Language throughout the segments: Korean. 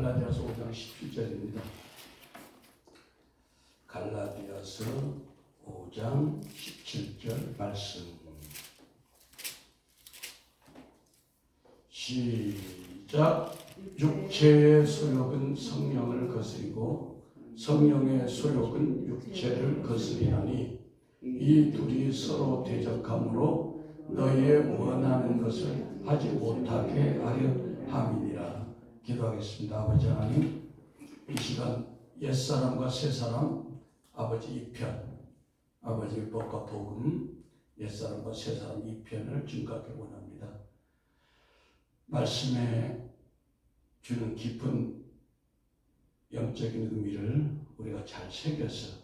갈라디아서 5장 17절입니다. 갈라디아서 5장 17절 말씀. 시작. 육체의 소욕은 성령을 거스리고 성령의 소욕은 육체를 거스리나니 이 둘이 서로 대적함으로 너희의 원하는 것을 하지 못하게 하려 함이니라. 기도하겠습니다. 아버지 하나님, 이 시간 옛사람과 새사람 아버지 2편, 아버지의 법과 복음 옛사람과 새사람 2편을 증거하기 원합니다. 말씀에 주는 깊은 영적인 의미를 우리가 잘 새겨서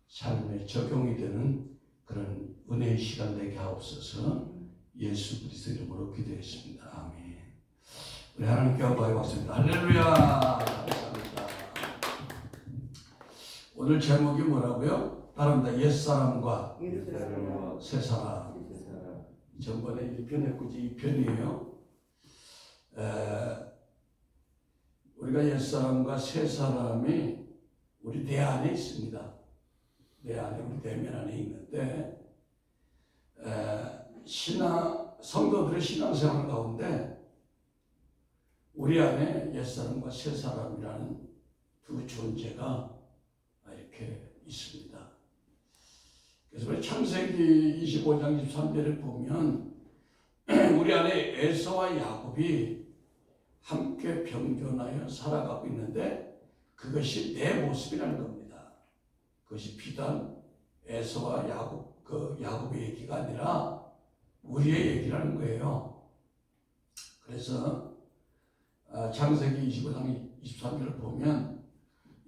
삶에 적용이 되는 그런 은혜의 시간 되게 하옵소서. 예수 그리스도 이름으로 기도했습니다. 아멘. 우리 하나님께 영광이 왔습니다. 할렐루야. 감사합니다. 오늘 제목이 뭐라고요? 따릅니다. 옛사람과 새사람. 전번에 1편 했고지 2편이에요. 우리가 옛사람과 새사람이 우리 내 안에 있습니다. 내 안에, 우리 내면 안에 있는데, 성도들의 신앙생활 가운데 우리 안에 옛사람과 새사람이라는 두 존재가 이렇게 있습니다. 그래서 우리 창세기 25장 23절을 보면 우리 안에 에서와 야곱이 함께 병존하여 살아가고 있는데 그것이 내 모습이라는 겁니다. 그것이 비단 에서와 야곱의 얘기가 아니라 우리의 얘기라는 거예요. 그래서 창세기 25장 23절을 보면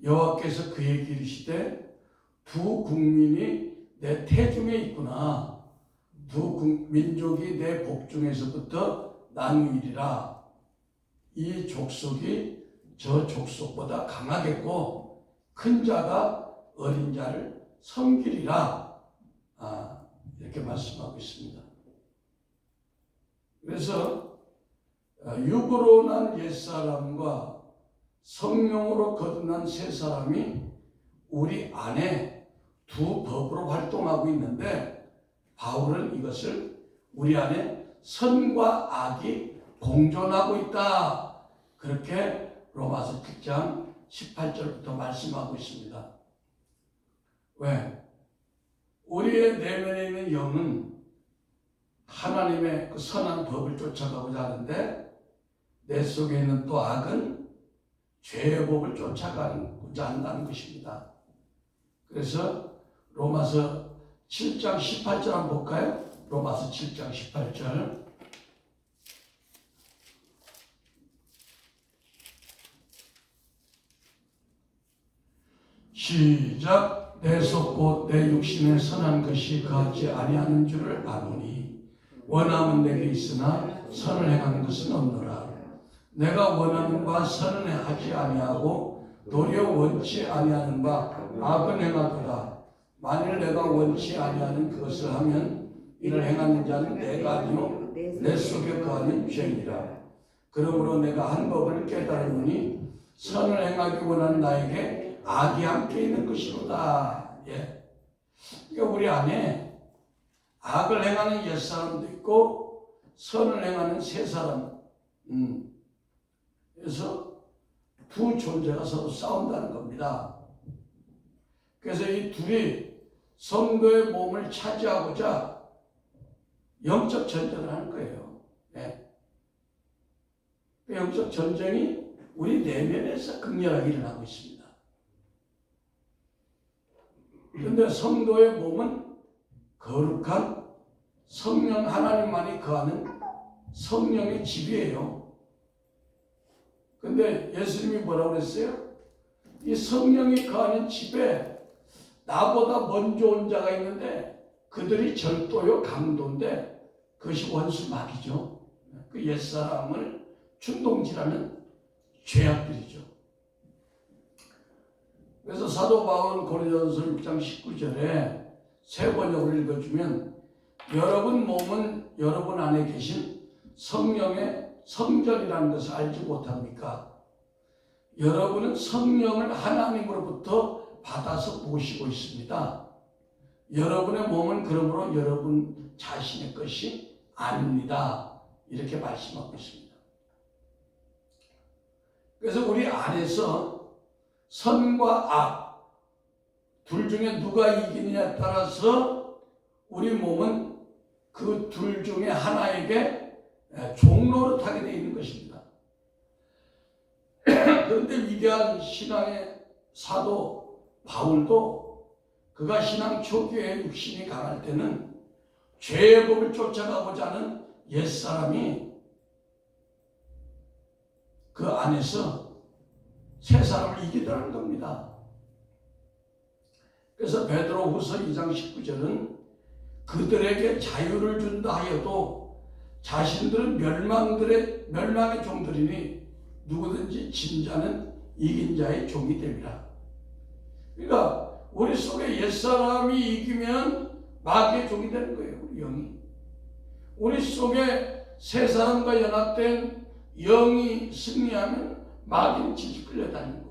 여호와께서 그에게 이르시되 두 국민이 내 태중에 있구나. 두 민족이 내 복중에서부터 나누이리라. 이 족속이 저 족속보다 강하겠고 큰 자가 어린 자를 섬기리라. 이렇게 말씀하고 있습니다. 그래서 육으로 난 옛사람과 성령으로 거듭난 새사람이 우리 안에 두 법으로 활동하고 있는데 바울은 이것을 우리 안에 선과 악이 공존하고 있다. 그렇게 로마서 7장 18절부터 말씀하고 있습니다. 왜? 우리의 내면에 있는 영은 하나님의 그 선한 법을 쫓아가고자 하는데 내 속에 있는 또 악은 죄의 법을 쫓아가고자 한다는 것입니다. 그래서 로마서 7장 18절 한번 볼까요? 로마서 7장 18절. 시작. 내 속 곧 내 육신에 선한 것이 거하지 아니하는 줄을 아노니 원함은 내게 있으나 선을 행하는 것은 없노라. 내가 원하는 바 선은 하지 아니하고 도리어 원치 아니하는 바 악은 행하도다. 만일 내가 원치 아니하는 그것을 하면 이를 행하는 자는 내가 아니요 내 속에 거하는 죄니라. 그러므로 내가 한 법을 깨달으니 선을 행하기 원하는 나에게 악이 함께 있는 것이로다. 예. 그러니까 우리 안에 악을 행하는 옛사람도 있고 선을 행하는 새사람. 그래서 두 존재가 서로 싸운다는 겁니다. 그래서 이 둘이 성도의 몸을 차지하고자 영적 전쟁을 하는 거예요. 네. 그 영적 전쟁이 우리 내면에서 극렬하게 일어나고 있습니다. 그런데 성도의 몸은 거룩한 성령 하나님만이 거하는 성령의 집이에요. 그런데 예수님이 뭐라고 그랬어요? 이 성령이 거하는 집에 나보다 먼저 온 자가 있는데 그들이 절도요 강도인데 그것이 원수마귀죠. 그 옛사람을 충동질하는 죄악들이죠. 그래서 사도 바울은 고린도전서 6장 19절에 새 번역을 읽어주면 여러분 몸은 여러분 안에 계신 성령의 성전이라는 것을 알지 못합니까? 여러분은 성령을 하나님으로부터 받아서 모시고 있습니다. 여러분의 몸은 그러므로 여러분 자신의 것이 아닙니다. 이렇게 말씀하고 있습니다. 그래서 우리 안에서 선과 악 둘 중에 누가 이기느냐에 따라서 우리 몸은 그 둘 중에 하나에게 종노릇하게 되어 있는 것입니다. 그런데 위대한 신앙의 사도 바울도 그가 신앙 초기에 육신이 강할 때는 죄의 법을 쫓아가고자 하는 옛사람이 그 안에서 새 사람을 이기더라는 겁니다. 그래서 베드로후서 2장 19절은 그들에게 자유를 준다 하여도 자신들은 멸망의 종들이니 누구든지 진 자는 이긴 자의 종이 됩니다. 그러니까 우리 속에 옛사람이 이기면 마귀의 종이 되는 거예요. 우리 영이. 우리 속에 새 사람과 연합된 영이 승리하면 마귀는 질질 끌려다니는 거고.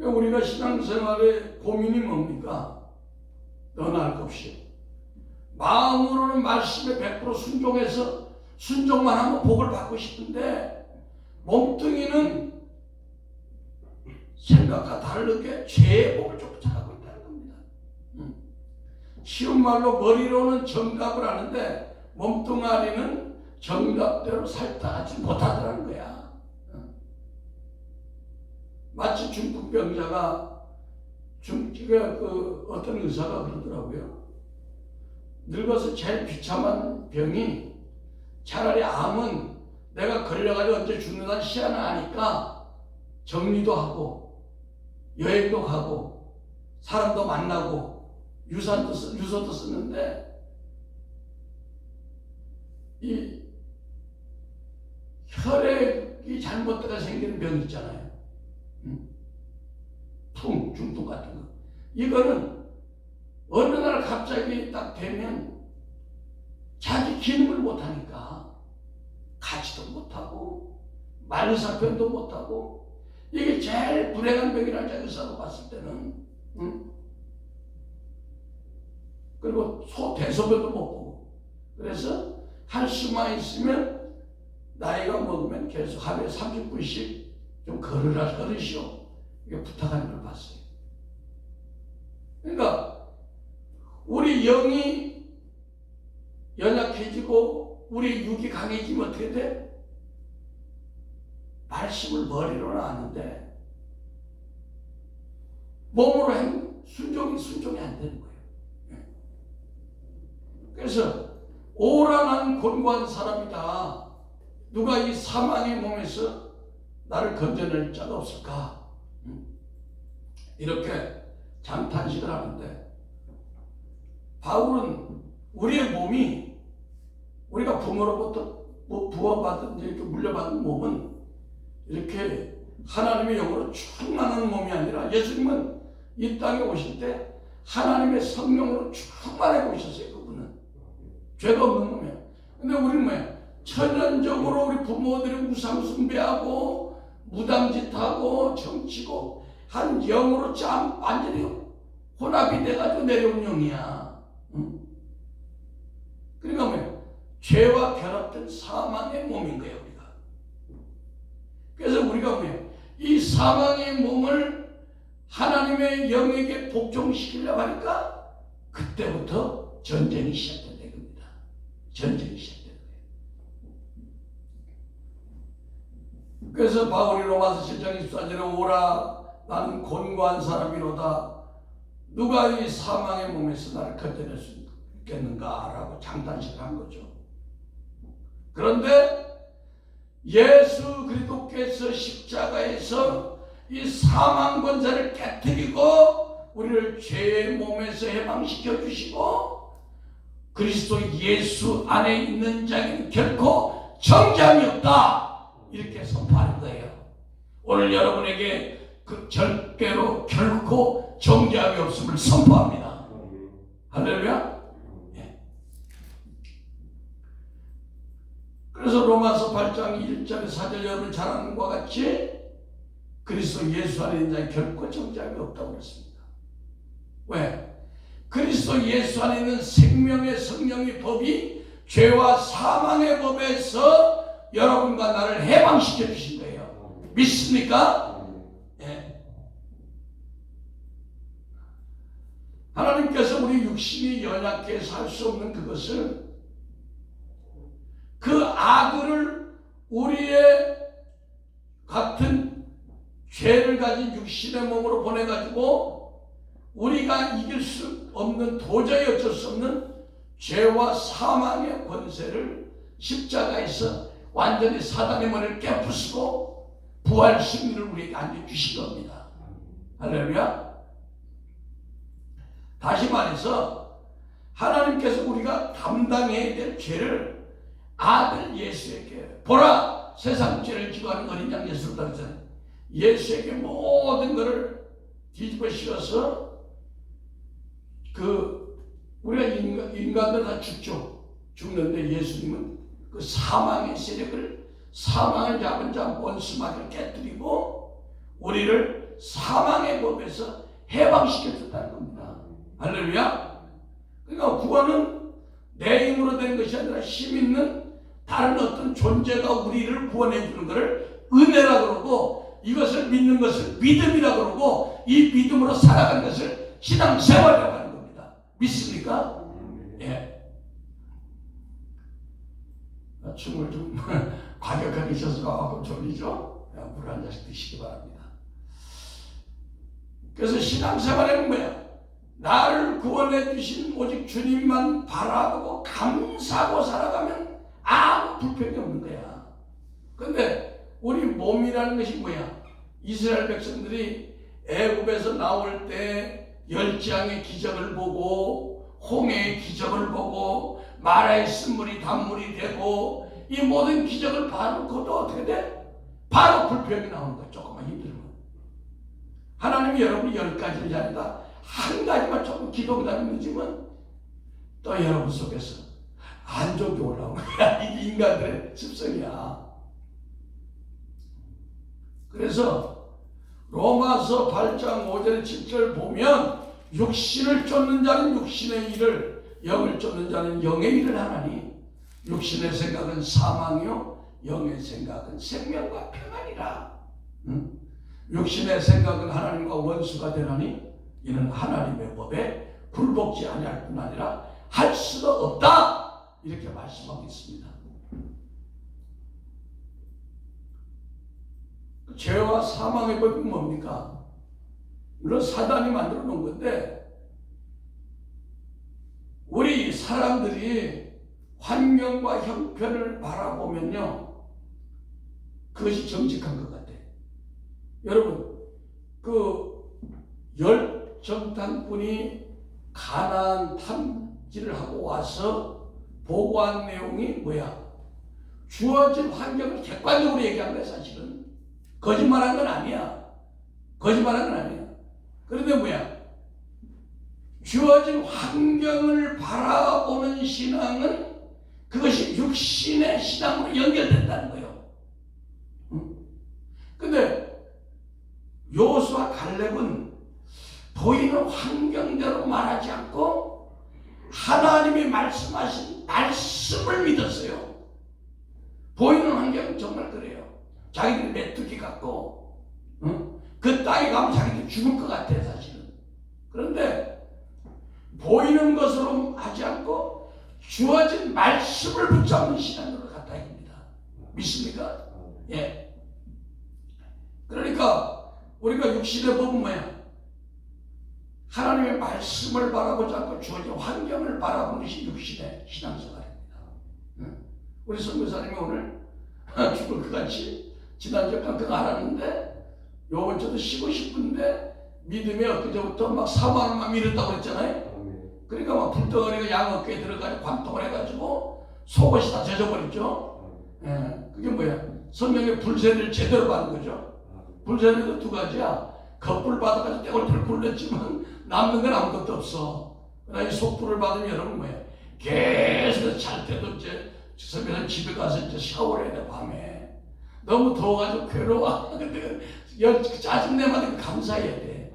우리가 신앙생활에 고민이 뭡니까? 너나 할 것 없이 마음으로는 말씀에 100% 순종해서 순종만 하면 복을 받고 싶은데 몸뚱이는 생각과 다르게 죄의 복을 쫓아가고 있다는 겁니다. 쉬운 말로 머리로는 정답을 아는데 몸뚱아리는 정답대로 살다하지 못하더라는 거야. 마치 중풍병자가 어떤 의사가 그러더라고요. 늙어서 제일 비참한 병이 차라리 암은 내가 걸려가지고 언제 죽는다는 시간을 아니까 정리도 하고 여행도 가고 사람도 만나고 유서도 쓰는데 이 혈액이 잘못되어 생기는 병 있잖아요. 중풍 같은 거. 이거는 어느 날 갑자기 딱 되면 자기 기능을 못하니까 가지도 못하고 말사편도 못하고 이게 제일 불행한 병이라는 의사로 봤을 때는 그리고 대소변도 못 보고 그래서 할 수만 있으면 나이가 먹으면 계속 하루에 30분씩 좀 걸으시오. 이게 부탁하는 걸 봤어요. 그러니까 우리 영이 연약해지고 우리 육이 강해지면 어떻게 돼? 말씀을 머리로는 아는데 몸으로 순종이 안 되는 거예요. 그래서 오라는 곤고한 사람이다. 누가 이 사망의 몸에서 나를 건져낼 자가 없을까? 이렇게 장탄식을 하는데 바울은 우리의 몸이 우리가 부모로부터 부어받은 이렇게 물려받은 몸은 이렇게 하나님의 영으로 충만한 몸이 아니라 예수님은 이 땅에 오실 때 하나님의 성령으로 충만하게 오셨어요. 그분은 죄가 없는 몸이에요. 근데 우리는 뭐예요? 천연적으로 우리 부모들이 우상 숭배하고 무당짓하고 정치고 한 영으로 완전히 혼합이 돼가지고 내려온 영이야. 그러니까 뭐예요? 죄와 결합된 사망의 몸인 거예요, 우리가. 그래서 우리가 뭐예요? 이 사망의 몸을 하나님의 영에게 복종시키려고 하니까 그때부터 전쟁이 시작된 겁니다. 전쟁이 시작된 거예요. 그래서 바울이 로마서 7장 24절에 오라 나는 곤고한 사람이로다. 누가 이 사망의 몸에서 나를 건져낼 수 있겠는가? 라고 장단식을 한 거죠. 그런데 예수 그리스도께서 십자가에서 이 사망 권세를 깨뜨리고 우리를 죄의 몸에서 해방시켜 주시고 그리스도 예수 안에 있는 자에게는 결코 정죄함이 없다. 이렇게 선포하는 거예요. 오늘 여러분에게 그 절대로 결코 정죄함이 없음을 선포합니다. 할렐루야. 예. 그래서 로마서 8장 1절의 4절 여러분 잘 아는 것과 같이 그리스도 예수 안에 있는 자는 결코 정죄함이 없다고 그랬습니다. 왜? 그리스도 예수 안에 있는 생명의 성령의 법이 죄와 사망의 법에서 여러분과 나를 해방시켜 주신 거예요. 믿습니까? 예. 하나님께서 우리 육신이 연약해서 할 수 없는 그것을 그 아들을 우리의 같은 죄를 가진 육신의 몸으로 보내가지고 우리가 이길 수 없는 도저히 어쩔 수 없는 죄와 사망의 권세를 십자가에서 완전히 사단의 머리를 깨부수고 부활 승리를 우리에게 안겨주신 겁니다. 할렐루야. 다시 말해서 하나님께서 우리가 담당해야 될 죄를 아들 예수에게, 보라 세상 죄를 지고 하는 어린 양 예수를 따르잖아요. 예수에게 모든 것을 뒤집어 씌워서 우리가 인간들 다 죽는데 예수님은 그 사망의 세력을, 사망을 잡은 자 원수마귀를 깨뜨리고 우리를 사망의 법에서 해방시켜 줬다는 겁니다. 할렐루야. 그러니까 구원은 내 힘으로 된 것이 아니라 힘 있는 다른 어떤 존재가 우리를 구원해 주는 것을 은혜라 그러고, 이것을 믿는 것을 믿음이라 그러고, 이 믿음으로 살아가는 것을 신앙생활이라고 하는 겁니다. 믿습니까? 예. 춤을 좀 과격하게 쳐서 가고 졸리죠? 물 한 잔씩 드시기 바랍니다. 그래서 신앙생활은 뭐야? 나를 구원해 주신 오직 주님만 바라보고 감사하고 살아가면 아무 불평이 없는 거야. 근데 우리 몸이라는 것이 뭐야? 이스라엘 백성들이 애굽에서 나올 때 열지양의 기적을 보고 홍해의 기적을 보고 마라의 쓴물이 단물이 되고 이 모든 기적을 봐놓고도 어떻게 돼? 바로 불평이 나오는 거야. 조금만 힘들면. 하나님이 여러분이 10가지를 잘한다. 한 가지만 조금 기도응답이 늦으면 또 여러분 속에서 안 좋게 올라오는 거야. 이게 인간들의 습성이야. 그래서 로마서 8장 5절 7절 보면 육신을 쫓는 자는 육신의 일을, 영을 쫓는 자는 영의 일을 하나니 육신의 생각은 사망이요 영의 생각은 생명과 평안이라. 육신의 생각은 하나님과 원수가 되나니 이는 하나님의 법에 굴복지 아니할 뿐 아니라 할 수도 없다. 이렇게 말씀하고 있습니다. 죄와 사망의 법이 뭡니까? 물론 사단이 만들어 놓은 건데 우리 사람들이 환경과 형편을 바라보면요 그것이 정직한 것 같아요. 여러분 열정탄군이 가나안 탐지를 하고 와서 보고한 내용이 뭐야? 주어진 환경을 객관적으로 얘기한 거야. 사실은 거짓말한 건 아니야. 거짓말한 건 아니야. 그런데 뭐야? 주어진 환경을 바라보는 신앙은 그것이 육신의 신앙으로 연결된다는 거예요. 근데 요수와 갈렙은 보이는 환경대로 말하지 않고 하나님이 말씀하신 말씀을 믿었어요. 보이는 환경은 정말 그래요. 자기들이 메뚜기 같고 그 땅에 가면 자기들이 죽을 것 같아 사실은. 그런데 보이는 것으로 하지 않고 주어진 말씀을 붙잡는 신앙으로 갔다 입니다. 믿습니까? 예. 그러니까 우리가 육신의 법은 뭐야? 하나님의 말씀을 바라보지 않고 주어진 환경을 바라보는 것이 육신의 신앙생활입니다. 우리 선교사님이 오늘 죽을 것 같이 지난주에 깜짝 알았는데 요번 주도 쉬고 싶은데 믿음이 엊그제부터 막 4만 원만 밀었다고 그랬잖아요. 그러니까 막 불덩어리가 양 어깨에 들어가지고 관통을 해가지고 속옷이 다 젖어버렸죠. 예, 그게 뭐야? 성경의 불세를 제대로 받는 거죠. 불세례도 두 가지야. 겉불 받아가지고 떼골털 굴렸지만 남는 건 아무것도 없어. 그러나 이 속불을 받으면 여러분 뭐야? 계속 잘 때도 이제 그래서 집에 가서 이제 샤워를 해야 돼, 밤에. 너무 더워가지고 괴로워. 근데 짜증내면 감사해야 돼.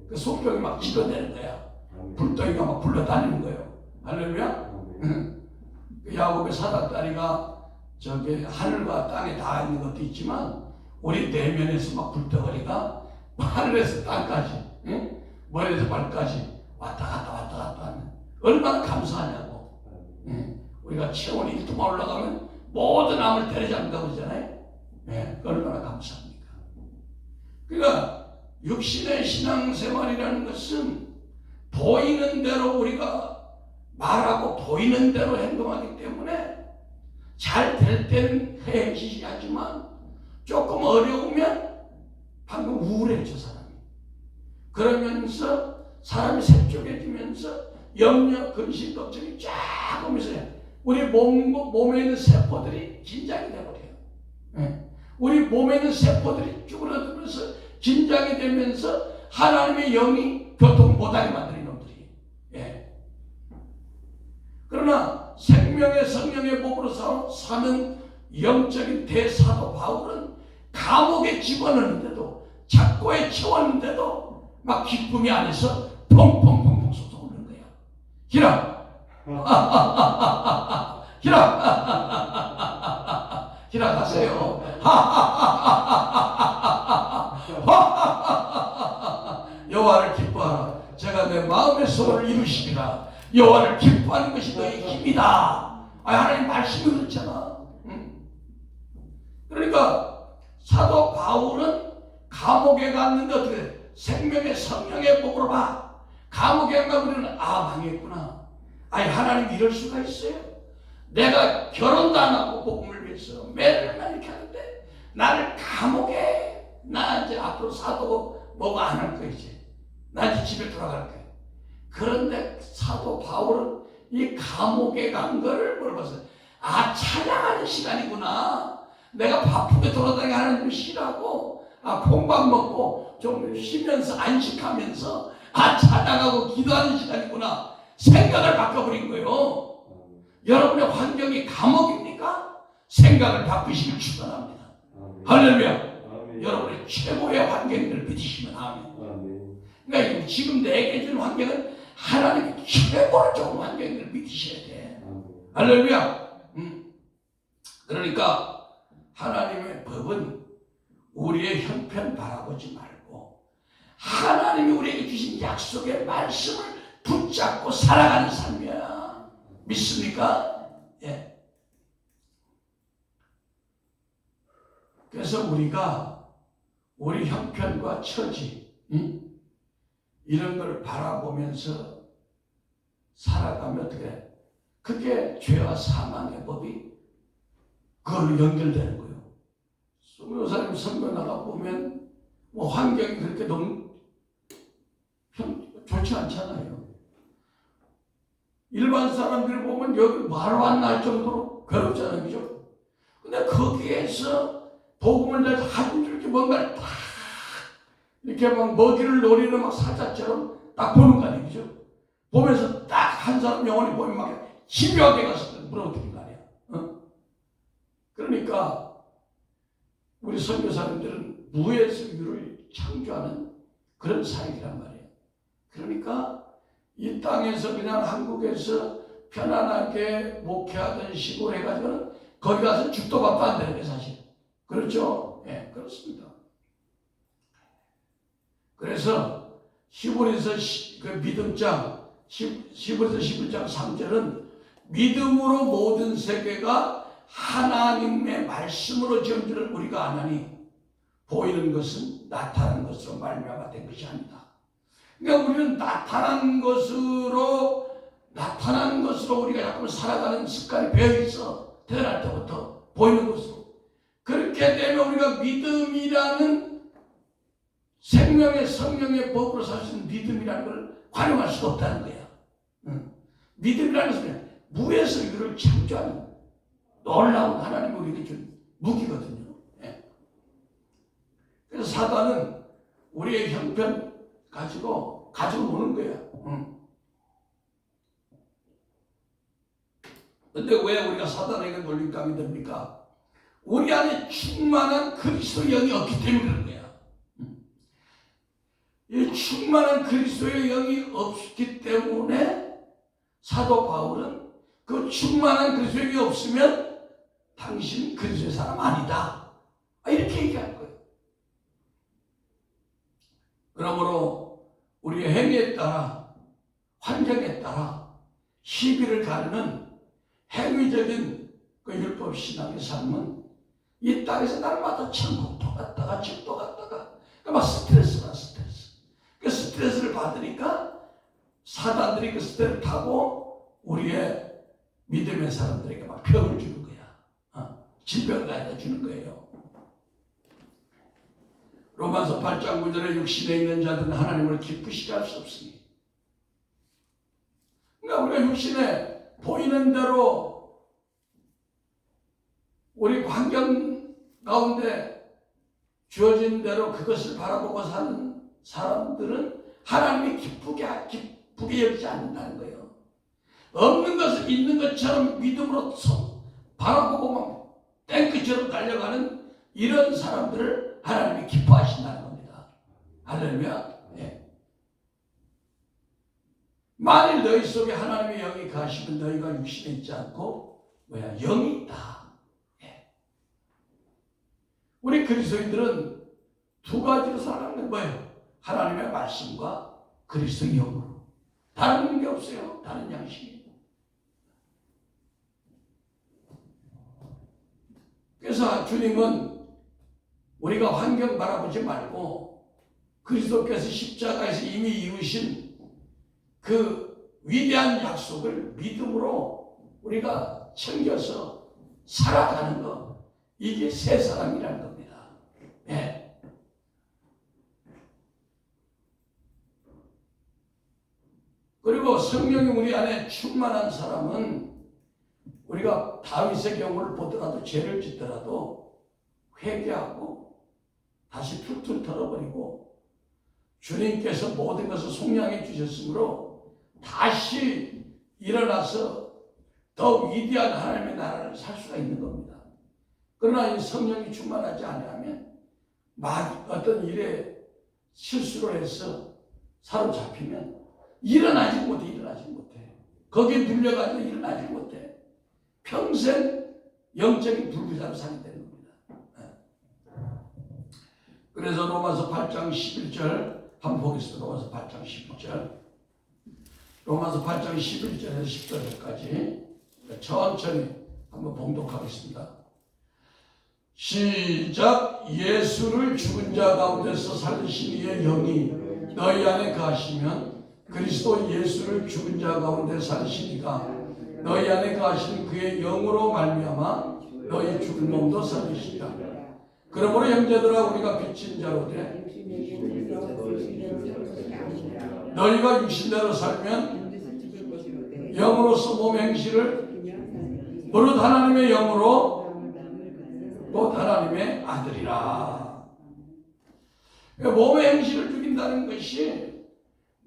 그 속병이 막 치료되는 거야. 불덩이가 막 굴러다니는 거예요. 할렐루야? 그 야곱의 사닥다리가 저기 하늘과 땅에 닿아 있는 것도 있지만 우리 내면에서 막 불덩어리가 하늘에서 땅까지, 응? 머리에서 발까지 왔다 갔다 하는, 얼마나 감사하냐고. 응? 우리가 체온 1도만 올라가면 모든 암을 때려잡는다고 그러잖아요. 네, 얼마나 감사합니까? 그러니까 육신의 신앙생활이라는 것은 보이는 대로 우리가 말하고 보이는 대로 행동하기 때문에 잘 될 때는 해지하지만 조금 어려우면 방금 우울해져, 사람이. 그러면서 사람이 색조개지면서 염려, 근심, 걱정이 쫙 오면서 우리 몸에 있는 세포들이 긴장이 되버려요. 네. 우리 몸에 있는 세포들이 쭈그러들면서 긴장이 되면서 하나님의 영이 교통 못하게 만드는 놈들이. 예. 그러나 생명의 성령의 법으로 사는 영적인 대사도 바울은 감옥에 집어넣는데도, 착고에 채웠는데도 막 기쁨이 안에서 펑펑펑펑 솟아오르는 거야. 히라! 히라! 히라 가세요. 여호와를 기뻐하라. 제가 내 마음의 소원을 이루시리라. 여호와를 기뻐하는 것이 너의 힘이다. 하나님 말씀이 그렇잖아. 그러니까 사도 바울은 감옥에 갔는데 어떻게 생명의 성령의 복으로 봐. 감옥에 가면 우리는 망했구나. 하나님 이럴 수가 있어요? 내가 결혼도 안 하고 복음을 위해서 매일날 이렇게 하는데 나를 감옥에, 나 이제 앞으로 사도 뭐가 안 할 거야. 이제 나 이제 집에 돌아갈 거야. 그런데 사도 바울은 이 감옥에 간 거를 뭘 봤어요? 찬양하는 시간이구나. 내가 바쁘게 돌아다니게 하나님을 쉬라고, 콩밥 먹고 좀 쉬면서 안식하면서 찬양하고 기도하는 시간이구나. 생각을 바꿔버린 거예요. 여러분의 환경이 감옥입니까? 생각을 바꾸시길 축원합니다. 할렐루야. 여러분의 최고의 환경을 믿으시면 아멘. 그러니까 지금 내게 준 환경은 하나님이 최고로 좋은 환경을 믿으셔야 돼. 할렐루야. 그러니까 하나님의 법은 우리의 형편 바라보지 말고 하나님이 우리에게 주신 약속의 말씀을 붙잡고 살아가는 삶이야. 믿습니까? 예. 그래서 우리가 우리 형편과 처지, 이런 걸 바라보면서 살아가면 어떻게 해? 그게 죄와 사망의 법이 그걸로 연결되는 거예요. 선교사님 선교 나가 보면 환경이 그렇게 너무 좋지 않잖아요. 일반 사람들 보면 여기 말로 안 날 정도로 괴롭잖아요, 그죠? 근데 거기에서 복음을 내서 한 줄기 뭔가를 딱 이렇게 막 먹이를 노리는 막 사자처럼 딱 보는 거 아니에요, 그죠? 보면서 딱 한 사람 영혼이 보면 막 집요하게 가서 물어뜯는 거 아니야. 그러니까 우리 선교사님들은 무에서 유를 창조하는 그런 사역이란 말이에요. 그러니까 이 땅에서 그냥 한국에서 편안하게 목회하던 식으로 해가지고는 거기 가서 죽도 밥도 안 되는 게 사실. 그렇죠? 예, 그렇습니다. 그래서 히브리서 그 믿음장, 히브리서 11장 3절은 믿음으로 모든 세계가 하나님의 말씀으로 지은 줄을 우리가 아나니 보이는 것은 나타난 것으로 말미암아 된 것이 아니다. 그러니까 우리는 나타난 것으로 우리가 자꾸 살아가는 습관이 배어 있어. 태어날 때부터 보이는 것으로. 그렇게 되면 우리가 믿음이라는 생명의 성령의 법으로 살 수 있는 믿음이라는 걸 활용할 수가 없다는 거야. 믿음이라는 것은 무에서 유를 창조하는 놀라운 하나님이 우리에게 준 무기거든요. 예. 그래서 사단은 우리의 형편 가지고 노는 거야. 근데 왜 우리가 사단에게 놀림감이 됩니까? 우리 안에 충만한 그리스도의 영이 없기 때문에 그런 거야. 이 충만한 그리스도의 영이 없기 때문에 사도 바울은 그 충만한 그리스도의 영이 없으면 당신 그리스도의 사람 아니다, 이렇게 얘기할 거예요. 그러므로 우리의 행위에 따라, 환경에 따라 시비를 가르는 행위적인 그 율법 신앙의 삶은 이 땅에서 날마다 천국도 갔다가 집도 갔다가 막 스트레스가 스트레스. 그 스트레스를 받으니까 사단들이 그 스트레스를 타고 우리의 믿음의 사람들에게 막 병을 주는 거야. 질병을 가져다 주는 거예요. 로마서 8장 9절에 육신에 있는 자들은 하나님을 기쁘시게 할 수 없으니. 그러니까 우리가 육신에 보이는 대로 우리 환경 가운데 주어진 대로 그것을 바라보고 사는 사람들은 하나님이 기쁘게 여기지 않는다는 거예요. 없는 것을 있는 것처럼 믿음으로 바라보고만 탱크처럼 달려가는 이런 사람들을 하나님이 기뻐하신다는 겁니다. 할렐루야. 예. 만일 너희 속에 하나님의 영이 가시면 너희가 육신에 있지 않고 영이 있다. 예. 우리 그리스도인들은 두 가지로 살아가는 거예요. 하나님의 말씀과 그리스도의 영으로. 다른 게 없어요. 다른 양식이. 그래서 주님은 우리가 환경 바라보지 말고 그리스도께서 십자가에서 이미 이루신 그 위대한 약속을 믿음으로 우리가 챙겨서 살아가는 것, 이게 새 사람이라는 겁니다. 네. 그리고 성령이 우리 안에 충만한 사람은 우리가 다윗의 경우를 보더라도 죄를 짓더라도 회개하고 다시 툴툴 털어버리고 주님께서 모든 것을 속량해 주셨으므로 다시 일어나서 더 위대한 하나님의 나라를 살 수가 있는 겁니다. 그러나 이 성령이 충만하지 않으면 어떤 일에 실수를 해서 사로잡히면 일어나지 못해. 거기에 눌려가지고 일어나지 못해. 평생 영적인 불구자로 살게 되는 겁니다. 그래서 로마서 8장 11절 한번 보겠습니다. 로마서 8장 11절. 로마서 8장 11절에서 14절까지 천천히 한번 봉독하겠습니다. 시작. 예수를 죽은 자 가운데서 살리신 이의 영이 너희 안에 가시면 그리스도 예수를 죽은 자 가운데 살리시니까 너희 안에 가시는 그의 영으로 말미암아 너희 죽은 몸도 살리시리라. 그러므로 형제들아 우리가 빚진 자로 돼 너희가 육신대로 살면 영으로서 몸 행실을 무릇 하나님의 영으로 곧 하나님의 아들이라. 몸의 행실을 죽인다는 것이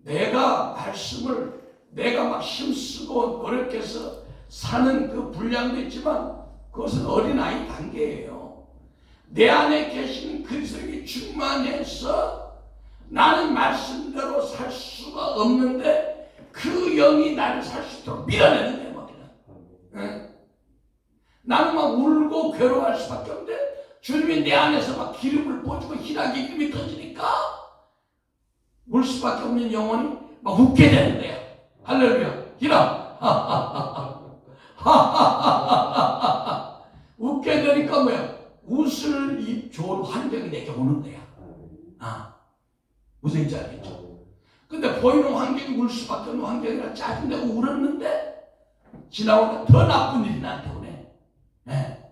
내가 말씀을 내가 막 힘쓰고 노력해서 사는 그 분량도 있지만 그것은 어린아이 단계예요. 내 안에 계신 그리스도의 충만해서 나는 말씀대로 살 수가 없는데 그 영이 나를 살 수 있도록 밀어내는 거예요. 응? 나는 막 울고 괴로워할 수밖에 없는데 주님이 내 안에서 막 기름을 부어주고 희락의 기름이 터지니까 울 수밖에 없는 영혼이 막 웃게 되는 거야. 할렐루야. 희락. 웃게 되니까 뭐야? 웃을 이 좋은 환경이 내게 오는 거야. 무슨 인지 알겠죠? 근데 보이는 환경이 울 수밖에 없는 환경이라 짜증내고 울었는데 지나오면 더 나쁜 일이 나한테 오네. 네.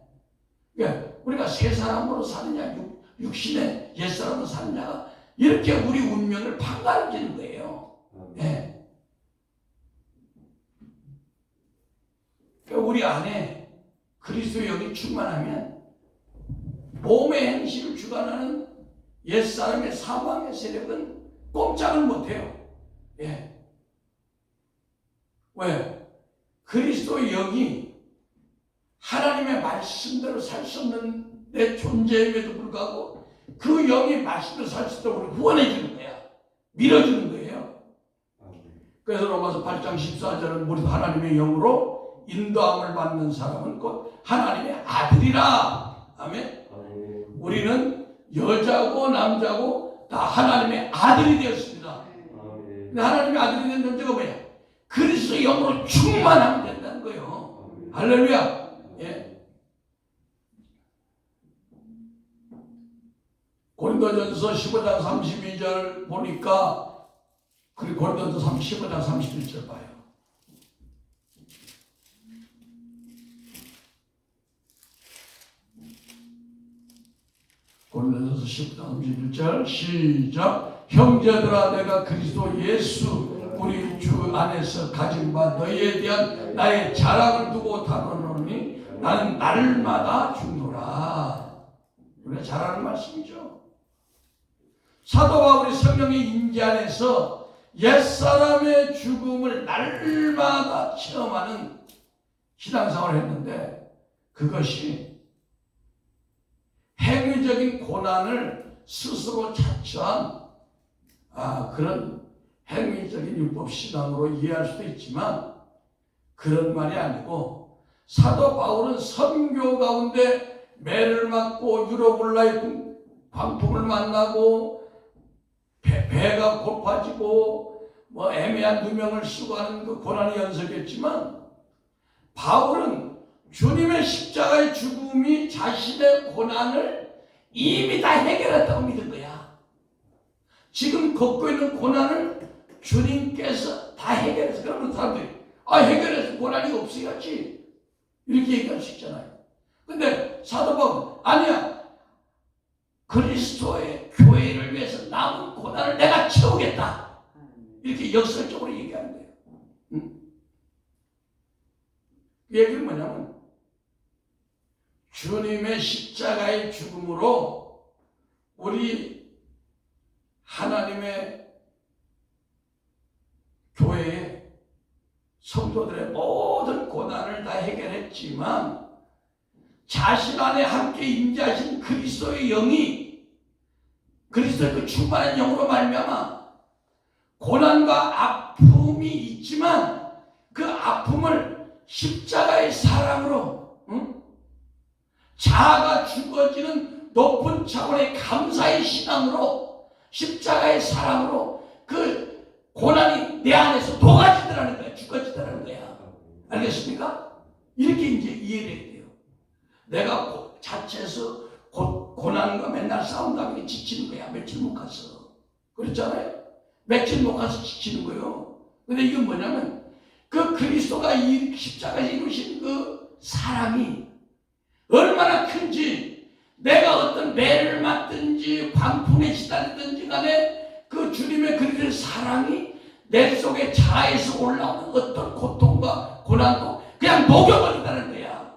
그러니까 우리가 새 사람으로 사느냐 육신의 옛사람으로 사느냐가 이렇게 우리 운명을 판가름지는 거예요. 네. 그러니까 우리 안에 그리스도의 영이 충만하면 몸의 행실을 주관하는 옛사람의 사망의 세력은 꼼짝을 못해요. 예. 왜? 그리스도의 영이 하나님의 말씀대로 살 수 없는 내 존재임에도 불구하고 그 영이 말씀대로 살 수 있도록 우리를 후원해 주는 거야. 밀어주는 거예요. 그래서 로마서 8장 14절은 우리도 하나님의 영으로 인도함을 받는 사람은 곧 하나님의 아들이라. 아멘. 우리는 여자고 남자고 다 하나님의 아들이 되었습니다. 근데 하나님의 아들이 된 존재가 뭐야? 그리스도의 영으로 충만하면 된다는 거예요. 할렐루야. 예. 고린도전서 15장 32절 보니까 그리고 고린도전서 15장 31절 봐요. 고린도전서 15장 31절 시작. 형제들아 내가 그리스도 예수 우리 주 안에서 가진 바 너희에 대한 나의 자랑을 두고 다루노니 나는 날마다 죽노라. 우리가 잘하는 말씀이죠. 사도 바울이 성령의 임재 안에서 옛사람의 죽음을 날마다 체험하는 신앙생활을 했는데 그것이 행위적인 고난을 스스로 자처한 그런 행위적인 율법신앙으로 이해할 수도 있지만 그런 말이 아니고 사도 바울은 선교 가운데 매를 맞고 유로블라의 광풍을 만나고 배가 고파지고 뭐 애매한 누명을 쓰고 하는 그 고난이 연속이었지만 바울은 주님의 십자가의 죽음이 자신의 고난을 이미 다 해결했다고 믿은 거야. 지금 겪고 있는 고난을 주님께서 다 해결해서 그러면 사람들이 해결해서 고난이 없어야지 이렇게 얘기할 수 있잖아요. 근데 사도 바울은 아니야. 그리스도의 교회를 위해서 남은 고난을 내가 채우겠다. 이렇게 역설적으로 얘기하는 거예요. 그 얘기는 뭐냐면 주님의 십자가의 죽음으로 우리 하나님의 교회의 성도들의 모든 고난을 다 해결했지만 자신 안에 함께 임재하신 그리스도의 영이 그리스도의 그 충만한 영으로 말미암아 고난과 아픔이 있지만 그 아픔을 십자가의 사랑으로 자아가 죽어지는 높은 차원의 감사의 신앙으로 십자가의 사랑으로 그 고난이 내 안에서 녹아지더라는 거야. 죽어지더라는 거야. 알겠습니까? 이렇게 이제 이해돼야 돼요. 내가 자체에서 고난과 맨날 싸운다면 지치는 거야. 며칠 못 가서. 그렇잖아요? 며칠 못 가서 지치는 거예요. 근데 이건 뭐냐면 그 그리스도가 이 십자가에 이루신 그 사랑이 얼마나 큰지 내가 어떤 매를 맞든지 광풍에 시달리든지 간에 그 주님의 그리스도의 사랑이 내 속에 자아에서 올라오는 어떤 고통과 고난도 그냥 녹여버린다는 거야.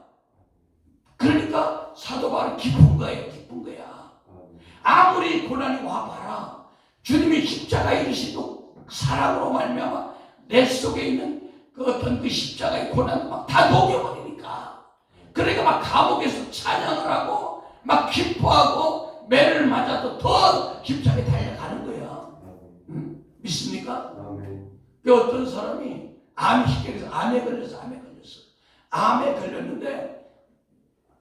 그러니까 사도 바울은 기쁜 거예요. 기쁜 거야. 아무리 고난이 와봐라. 주님이 십자가에 이르신 그 사랑으로 말미암아 내 속에 있는 그 어떤 그 십자가의 고난도 막 다 녹여버리니까. 그러니까 막 감옥에서 찬양을 하고 막 기뻐하고 매를 맞아도 더 십자가에 달려가는 거야. 믿습니까? 그 어떤 사람이 암에 걸려서 암에 걸렸는데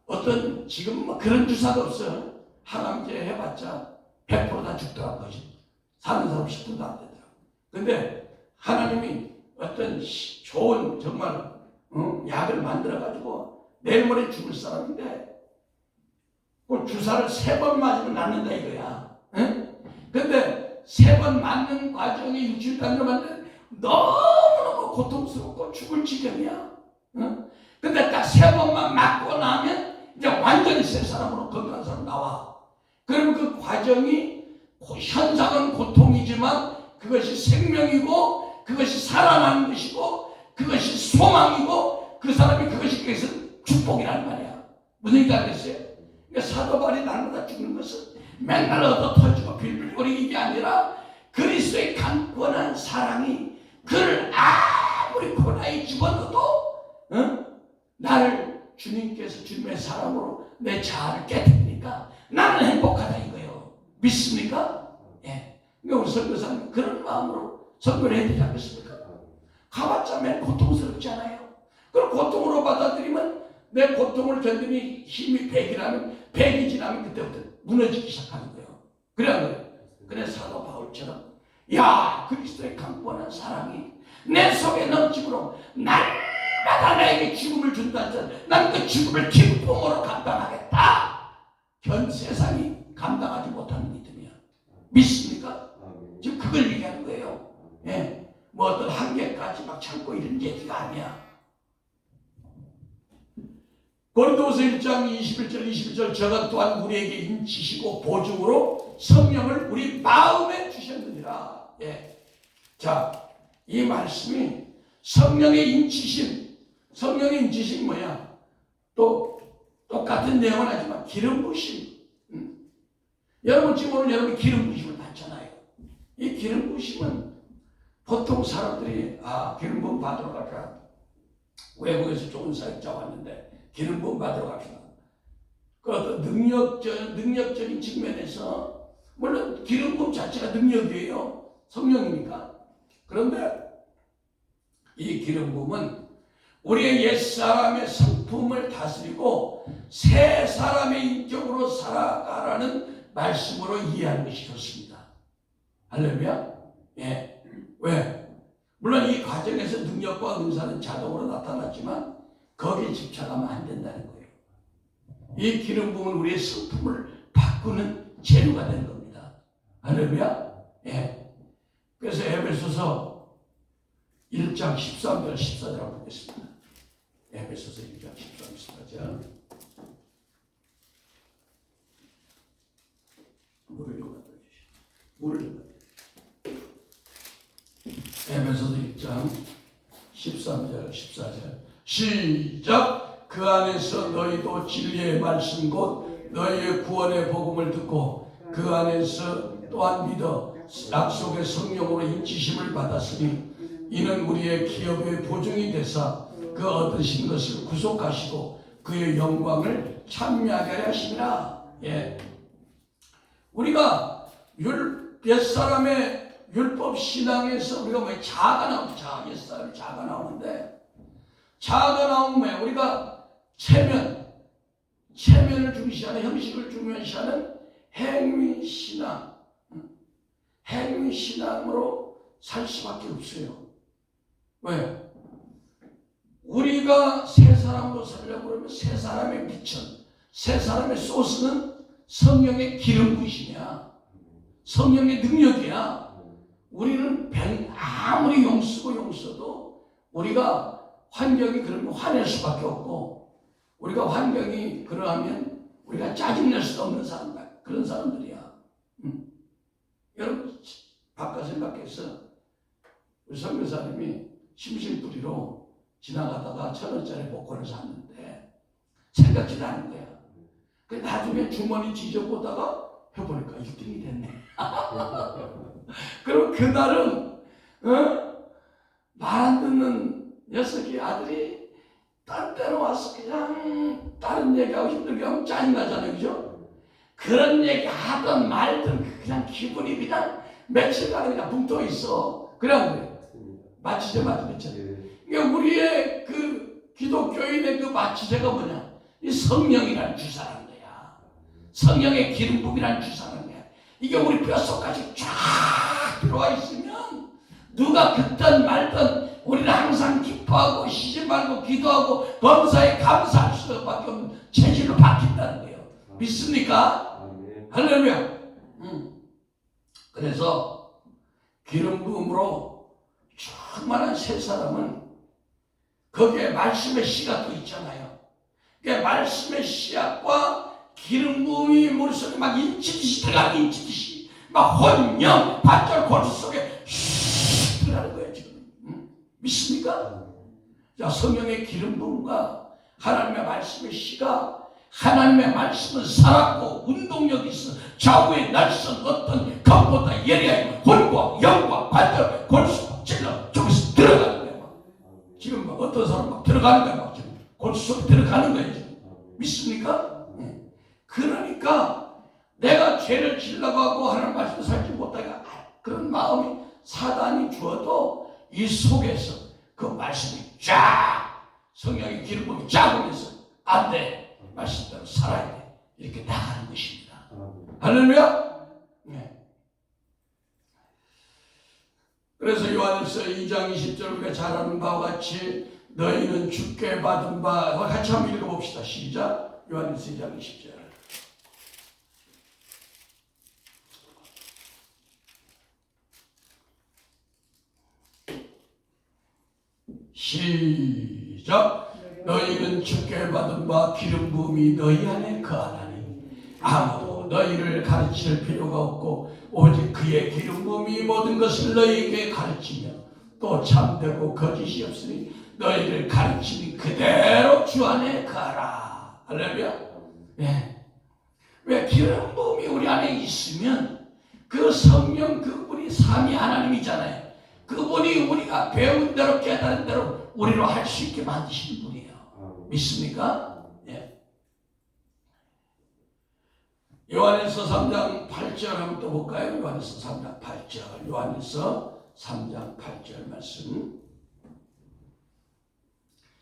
어떤 지금 뭐 그런 주사가 없어. 항암제 해봤자 100% 다 죽더라고. 사는 사람 10%도 안 되더라고. 근데 하나님이 어떤 좋은 정말 약을 만들어가지고 내일 모레 죽을 사람인데 그 주사를 3번 맞으면 낫는다 이거야. 근데 3번 맞는 과정이 일주일 단위로 너무너무 고통스럽고 죽을 지경이야. 근데 딱 3번만 맞고 나면 이제 완전히 새 사람으로 건강한 사람 나와. 그러면 그 과정이 현상은 고통이지만 그것이 생명이고 그것이 살아나는 것이고 그것이 소망이고 그 사람이 그것이 그래서 축복이란 말이야. 무슨 얘기인지 알겠어요? 그러니까 사도 바울이 날마다 죽는 것은 맨날 얻어 터지고 빌빌거리는 게 아니라 그리스도의 강권한 사랑이 그를 아무리 고난에 집어넣어도 나를 주님께서 주님의 사랑으로 내 자아를 깨뜨리니까 나는 행복하다 이거예요. 믿습니까? 예. 그러니까 우리 선교사님 그런 마음으로 선교를 해야 되지 않겠습니까? 가봤자 맨 고통스럽지 않아요. 그럼 고통으로 받아들이면 내 고통을 견디니 힘이 100이 지나면 그때부터 무너지기 시작하는 거예요. 그래요. 그래 사도 바울처럼 야 그리스도의 강권한 사랑이 내 속에 넘치므로 날마다 나에게 죽음을 준다 해서 난 그 죽음을 기쁨으로 감당하겠다. 현 세상이 감당하지 못하는 믿음이야. 믿습니까? 지금 그걸 얘기하는 거예요. 예. 뭐 어떤 한계까지 막 참고 이런 얘기가 아니야. 고린도후서 1장 21절 저가 또한 우리에게 인치시고 보증으로 성령을 우리 마음에 주셨느니라. 예. 자, 이 말씀이 성령의 인치심 뭐야? 또 똑같은 내용은 하지만 기름 부심. 여러분 지금 오늘 여러분이 기름 부심을 받잖아요. 이 기름 부심은 보통 사람들이 기름 부음 받으러 갈까? 외국에서 좋은 사역자 왔는데 기름 부음 받으러 갑시다. 그 어떤 능력적인 측면에서 물론 기름 부음 자체가 능력이에요. 성령이니까. 그런데 이 기름 부음은 우리의 옛사람의 성품을 다스리고 새 사람의 인격으로 살아가라는 말씀으로 이해하는 것이 좋습니다. 할렐루야? 예. 왜? 물론 이 과정에서 능력과 은사는 자동으로 나타났지만 거기에 집착하면 안 된다는 거예요. 이 기름 부음은 우리의 성품을 바꾸는 재료가 되는 겁니다. 할렐루야? 예. 그래서 에베소서 1장 13절 14절 한번 보겠습니다. 에베소서 1장 13, 14절. 물을 좀 갖다 주시죠. 물을 좀 갖다 주시죠. 에베소서 1장 13절 14절 시작. 그 안에서 너희도 진리의 말씀 곧 너희의 구원의 복음을 듣고 그 안에서 또한 믿어 약속의 성령으로 인치심을 받았으니 이는 우리의 기업의 보증이 되사 그 얻으신 것을 구속하시고 그의 영광을 찬미하게 하심이라. 예. 우리가 옛사람의 율법 신앙에서 우리가 뭐 자아가 나오죠. 옛사람이 자아가 나오는데 자아가 나오면 뭐야? 우리가 체면을 중시하는, 형식을 중요시하는 행위신앙으로 살 수밖에 없어요. 왜? 우리가 새 사람으로 살려고 그러면 새 사람의 미천, 새 사람의 소스는 성령의 기름 부으심이야. 성령의 능력이야. 우리는 아무리 용서도 우리가 환경이 그러면 화낼 수밖에 없고 우리가 환경이 그러하면 우리가 짜증낼 수도 없는 사람들, 그런 사람들이야. 여러분 바깥 생각해서 우리 선교사님이 심심풀이로 지나가다가 1,000원짜리 복권을 샀는데 생각지도 않은 거야. 그 나중에 주머니 뒤져보다가 해보니까 1등이 됐네. 그럼 그날은 말 안 듣는 녀석이 아들이 딴 데로 와서 그냥 다른 얘기하고 힘들게 하면 짜증나잖아요. 그죠? 그런 얘기 하던 말든 그냥 기분이 그냥 며칠간 그냥 붕떠 있어. 그래. 마취제 맞으겠잖아요. 그러니까 우리의 그 기독교인의 그 마취제가 뭐냐? 이 성령이라는 주사라는 거야. 성령의 기름 부음이라는 주사라는 거야. 이게 우리 뼛속까지 쫙 들어와 있으면 누가 듣든 말든 우리는 항상 기뻐하고 쉬지 말고 기도하고 범사에 감사할 수밖에 없는 체질로 바뀐다는 거예요. 믿습니까? 할렐루야. 그래서 기름 부음으로 충만한 새 사람은 거기에 말씀의 씨가 또 있잖아요. 그러니까 말씀의 씨앗과 기름 부음이 머릿속에 막 인치듯이 들어가는 인치듯이 막 혼령 반절 골수 속에 슉 들어가는 거예요 지금. 믿습니까? 자, 성령의 기름 부음과 하나님의 말씀의 씨가 하나님의 말씀은 살았고 운동력이 있어 좌우의 날선 어떤 검보다 예리하여 혼과 영과 관절 골수 찔러 저기서 들어가는 거야. 지금 막 어떤 사람 막 들어가는 거야. 막 지금 골 속에 들어가는 거예요. 믿습니까? 그러니까 내가 죄를 지으려고 하고 하나님 말씀을 살지 못하게 그런 마음이 사단이 주어도 이 속에서 그 말씀이 쫙 성령의 기름 부음이 쫙 오면서 안 돼, 말씀대로 살아야 돼, 이렇게 나가는 것입니다. 할렐루야. 그래서 요한일서 2장 20절 우리가 잘 아는 바와 같이 너희는 주께 받은 바, 같이 한번 읽어봅시다. 시작. 요한일서 2장 20절. 시작. 너희는 주께 받은 바 기름 부음이 너희 안에 거하나니 아무도 너희를 가르칠 필요가 없고 오직 그의 기름 부음이 모든 것을 너희에게 가르치며 또 참되고 거짓이 없으니 너희를 가르치니 그대로 주 안에 거하라. 할렐루야. 예. 왜 기름 부음이 우리 안에 있으면 그 성령 그분이 삼위 하나님이잖아요. 그분이 우리가 배운 대로 깨달은 대로 우리로 할 수 있게 만드시는 분이에요. 믿습니까? 예. 요한일서 3장 8절 한번 또 볼까요? 요한일서 3장 8절. 요한일서 3장 8절 말씀.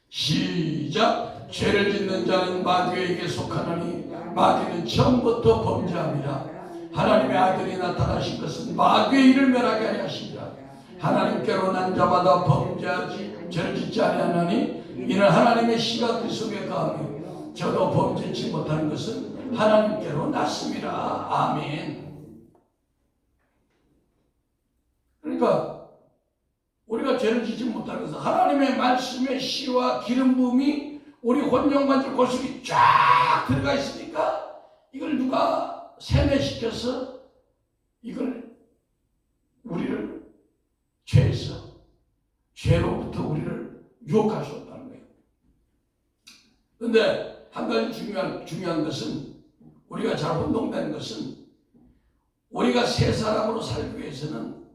시작. 죄를 짓는 자는 마귀에게 속하노니 마귀는 처음부터 범죄합니다. 하나님의 아들이 나타나신 것은 마귀의 일을 멸하게 하려 하십니다. 하나님께로 난 자마다 범죄하지 죄를 짓지 아니하나니 이는 하나님의 씨가 그 속에 거하며 저도 범죄치 못하는 것은 하나님께로 났습니다. 아멘. 그러니까 우리가 죄를 짓지 못하는 것은 하나님의 말씀의 씨와 기름 부음이 우리 혼용관절 골수이 쫙 들어가 있으니까 이걸 누가 세뇌시켜서 이걸 우리를 죄로부터 우리를 유혹할 수 없다는 거예요. 그런데 한 가지 중요한 것은 우리가 잘 혼동되는 것은 우리가 새 사람으로 살기 위해서는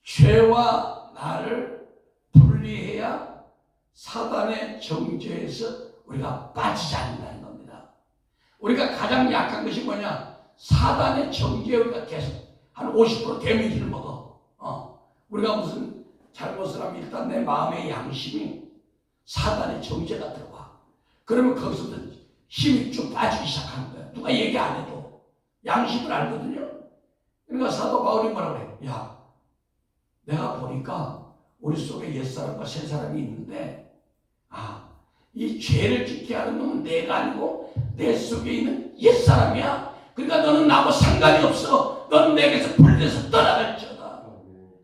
죄와 나를 분리해야 사단의 정죄에서 우리가 빠지지 않는다는 겁니다. 우리가 가장 약한 것이 뭐냐? 사단의 정죄에 우리가 계속 한 50% 데미지를 먹어. 우리가 무슨 잘못을 하면 일단 내 마음의 양심이 사단의 정죄가 들어와. 그러면 거기서부터 힘이 좀 빠지기 시작하는 거야. 누가 얘기 안 해도 양심을 알거든요. 그러니까 사도 바울이 뭐라고 그래? 야, 내가 보니까 우리 속에 옛사람과 새사람이 있는데 이 죄를 짓게 하는 놈은 내가 아니고 내 속에 있는 옛사람이야. 그러니까 너는 나하고 상관이 없어. 너는 내게서 분리해서 떠나갈지어다.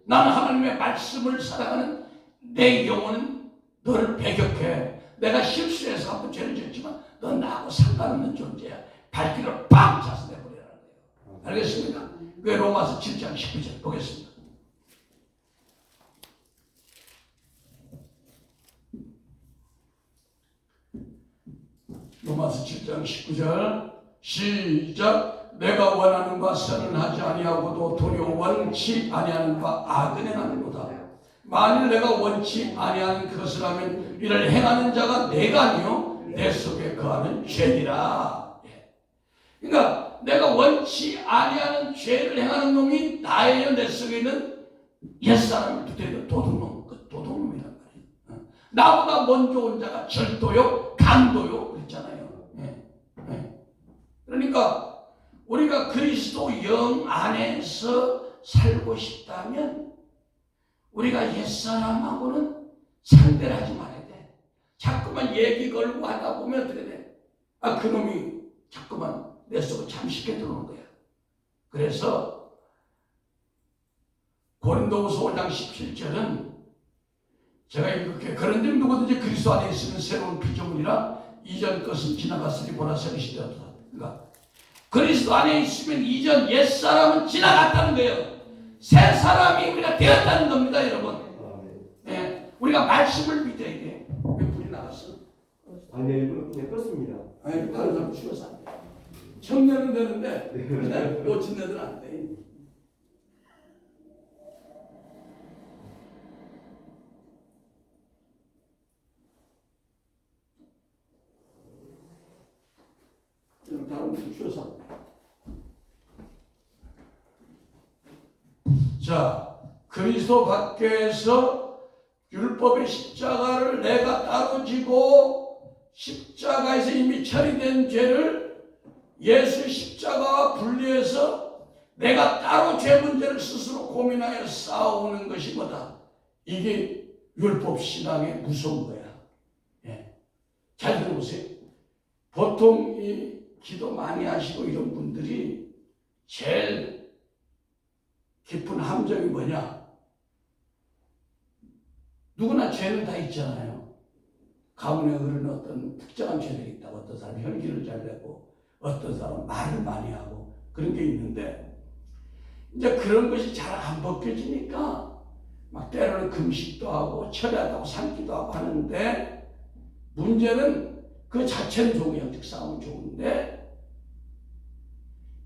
나는 하나님의 말씀을 사랑하는 내 영혼은 너를 배격해. 내가 실수해서 한번 죄를 지었지만 넌 나하고 상관없는 존재야. 발길을 빵 차서 내버리라는 거예요. 알겠습니까? 그 로마서 7장 19절 보겠습니다. 로마서 7장 19절 시작. 내가 원하는 바 선은 하지 아니하고도 도리어 원치 아니하는 바 악은 행하는도다. 만일 내가 원치 아니하는 것을 하면 이를 행하는 자가 내가 아니요 내 속에 거하는 죄니라. 그러니까 내가 원치 아니하는 죄를 행하는 놈이 나예요. 내 속에 있는 옛사람을 두드리는 도둑놈, 그 도둑놈이란 말이에요. 나보다 먼저 온 자가 절도요, 강도요 그랬잖아요. 그러니까 우리가 그리스도 영 안에서 살고 싶다면 우리가 옛사람하고는 상대를 하지 말아야 돼. 자꾸만 얘기 걸고 하다 보면 어떻게 돼? 그놈이 자꾸만 내 속에 참 쉽게 들어오는 거야. 그래서 고린도후서 5장 17절은 제가 이렇게 그런데 누구든지 그리스도 안에 있으면 새로운 피조물이라 이전 것은 지나갔으니 보라 새로 시대였다. 그러니까 그리스도 안에 있으면 이전 옛사람은 지나갔다는 거예요. 새 사람이 우리가 되었다는 겁니다, 여러분. 예, 우리가 말씀을 믿어야 돼. 왜 불이 나갔어? 아니, 일부러 그냥 껐습니다. 아니, 다른 사람 죽어서 안 돼. 청년은 되는데, 그냥 놓친 애들은 안 돼. 다른 분 추워서. 자, 그리스도 밖에서 율법의 십자가를 내가 따로 지고 십자가에서 이미 처리된 죄를 예수 십자가와 분리해서 내가 따로 죄 문제를 스스로 고민하여 싸우는 것이 뭐다? 이게 율법 신앙의 무서운 거야. 예. 잘 들어보세요. 보통 이 기도 많이 하시고 이런 분들이 제일 깊은 함정이 뭐냐? 누구나 죄는 다 있잖아요. 가문에 흐르는 어떤 특정한 죄들이 있다고. 어떤 사람은 혈기를 잘 내고 어떤 사람은 말을 많이 하고 그런 게 있는데 이제 그런 것이 잘 안 벗겨지니까 막 때로는 금식도 하고 철야도 삼기도 하고 하는데 문제는 그 자체는 좋은 영적 싸움은 좋은데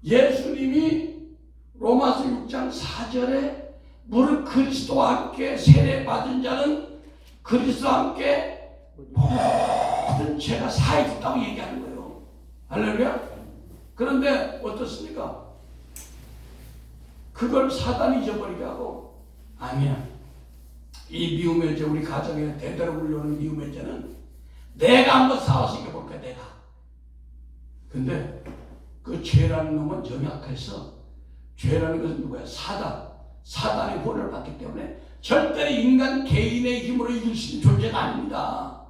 예수님이 로마서 6장 4절에 무릇 그리스도와 함께 세례받은 자는 그리스도와 함께 모든 죄가 사해졌다고 얘기하는 거예요. 할렐루야. 그런데 어떻습니까? 그걸 사단이 잊어버리게 하고 아니야. 이 미움의 죄, 우리 가정에 대대로 불려오는 미움의 죄는 내가 한번 싸워서 이겨볼까 내가. 근데 그 죄라는 놈은 정약해서 죄라는 것은 누구야? 사단의 본을 받기 때문에 절대로 인간 개인의 힘으로 이길 수 있는 존재가 아닙니다.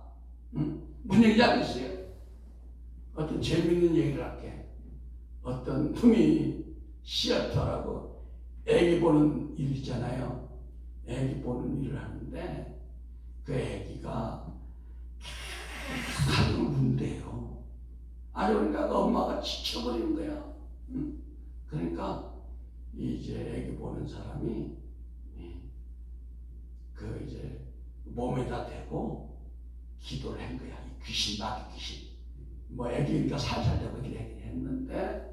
무슨 얘기인지 알겠어요? 어떤 재미있는 얘기를 할게. 어떤 놈이 시어터라고 애기 보는 일 있잖아요. 애기 보는 일을 하는데 그 애기가 계속 운대요. 아주 그러니까 엄마가 지쳐버리는 거야. 그러니까 이제 애기 보는 사람이 그 이제 몸에다 대고 기도를 한 거야. 이 귀신, 마귀 귀신. 뭐 애기니까 살살 대고 이렇게 했는데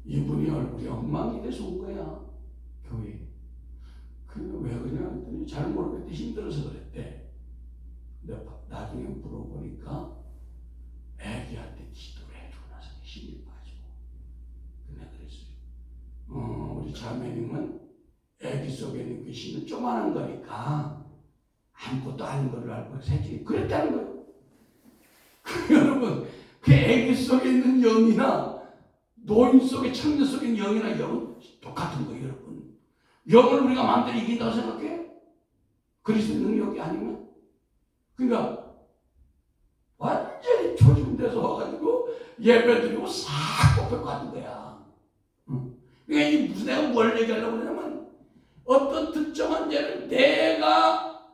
이분이 얼굴이 엉망이 돼서 온 거야. 교회. 왜 그러냐 했더니 잘 모르겠대. 힘들어서 그랬대. 근데 나중에 물어보니까 애기한테 기도를 해주고 나서 힘이 빠지고. 근데 그랬어요. 우리 자매님은 애기 속에 있는 귀신은 조그마한 거니까 아무것도 아닌 걸 알고 새끼 그랬다는 거예요. 여러분, 그 애기 속에 있는 영이나 노인 속에, 청년 속에 있는 영이나 영은 똑같은 거예요, 여러분. 영을 우리가 마음대로 이긴다고 생각해? 그리스도의 능력이 아니면? 그러니까 완전히 조짐돼서 와가지고 예배드리고 싹 뽑혀 가는 거야. 그러니까 이 무슨 내가 뭘 얘기하려고 그러냐면 어떤 특정한 죄를 내가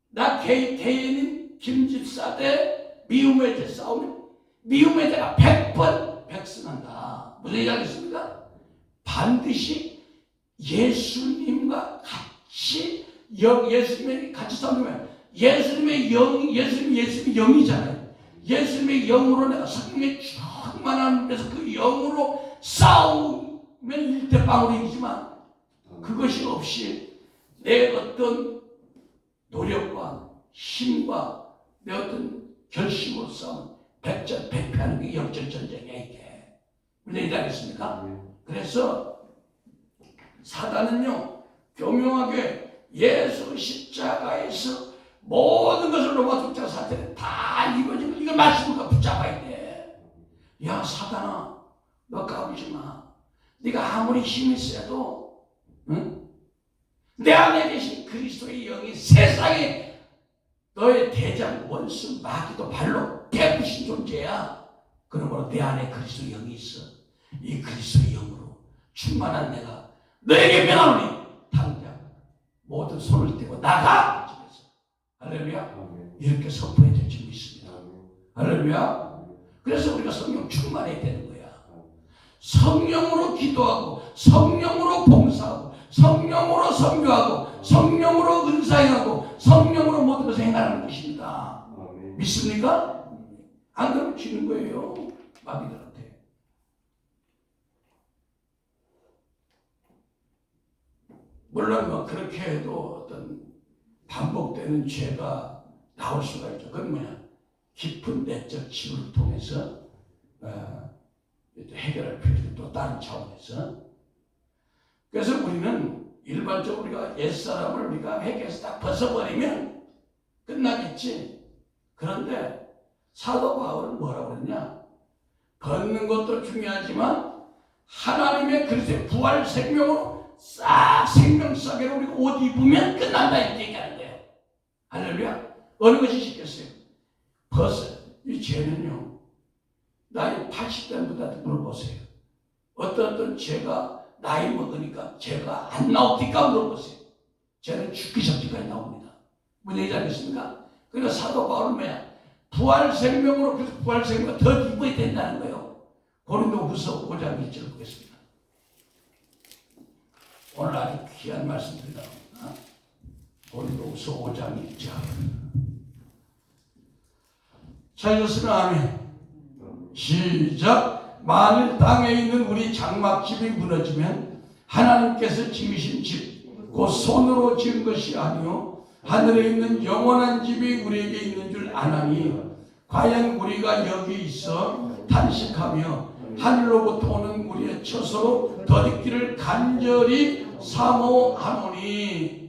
나 개인인 김집사 대 미움의 죄 싸우면 미움의 죄가 100번 백승한다. 무슨 얘기 하겠습니까? 반드시 예수님과 같이 예수님이 같이 싸우면 예수님의 영이잖아요. 예수님의 영으로 내가 성령의 충만한 데서 그 영으로 싸우면 일대빵으로 이기지만 그것이 없이 내 어떤 노력과 힘과 내 어떤 결심으로 싸우면 백전백패하는 게 영적 전쟁이야 이게. 무슨 얘기 하겠습니까? 그래서 사단은요 교묘하게 예수 십자가에서 모든 것을 로마 십자가 사태에 다 이루어지고 이걸 말씀으로 붙잡아야 돼. 야 사단아 너 까불지 마. 네가 아무리 힘이 세도 응? 내 안에 계신 그리스도의 영이 세상에 너의 대장 원수 마귀도 발로 깨부신 존재야. 그러므로 내 안에 그리스도의 영이 있어. 이 그리스도의 영으로 충만한 내가 너에게 명하노니 당장 모든 손을 떼고 나가. 집에서. 할렐루야. 이렇게 선포해 드리고 있습니다. 할렐루야. 그래서 우리가 성령 충만해야 되는 거야. 성령으로 기도하고 성령으로 봉사하고 성령으로 선교하고 성령으로 은사행하고 성령으로 모든 것을 행하는 것입니다. 믿습니까? 안 그러면 지는 거예요. 마귀들한테. 물론 뭐 그렇게 해도 어떤 반복되는 죄가 나올 수가 있죠. 그건 뭐냐? 깊은 내적 치유를 통해서 해결할 필요가 또 다른 차원에서. 그래서 우리는 일반적으로 우리가 옛사람을 우리가 회개해서 딱 벗어버리면 끝나겠지. 그런데 사도 바울은 뭐라고 그랬냐? 벗는 것도 중요하지만 하나님의 그리스도의 부활 생명으로 싹 생명사계로 우리가 옷 입으면 끝난다 이렇게 얘기하는 거예요. 할렐루야. 어느 것이 쉽겠어요? 벗어. 이 죄는요, 나이 80대보다 물어보세요. 어떤 죄가 나이 먹으니까 죄가 안 나옵니까? 물어보세요. 죄는 죽기 전까지 나옵니다. 뭔 얘기지 않겠습니까? 그러니까 사도 바울은 뭐야? 부활 생명으로, 그래서 부활 생명을 더 입어야 된다는 거예요. 고린도후서 5장 1절을 보겠습니다. 오늘 아주 귀한 말씀입니다. 고린도후서 5장 1절. 찾으셨으면 아멘. 시작. 만일 땅에 있는 우리 장막집이 무너지면 하나님께서 지으신 집, 곧 손으로 지은 것이 아니요 하늘에 있는 영원한 집이 우리에게 있는 줄 아나니 과연 우리가 여기 있어 탄식하며 하늘로부터 오는 우리의 처소로 덧입기를 간절히 사모하노니.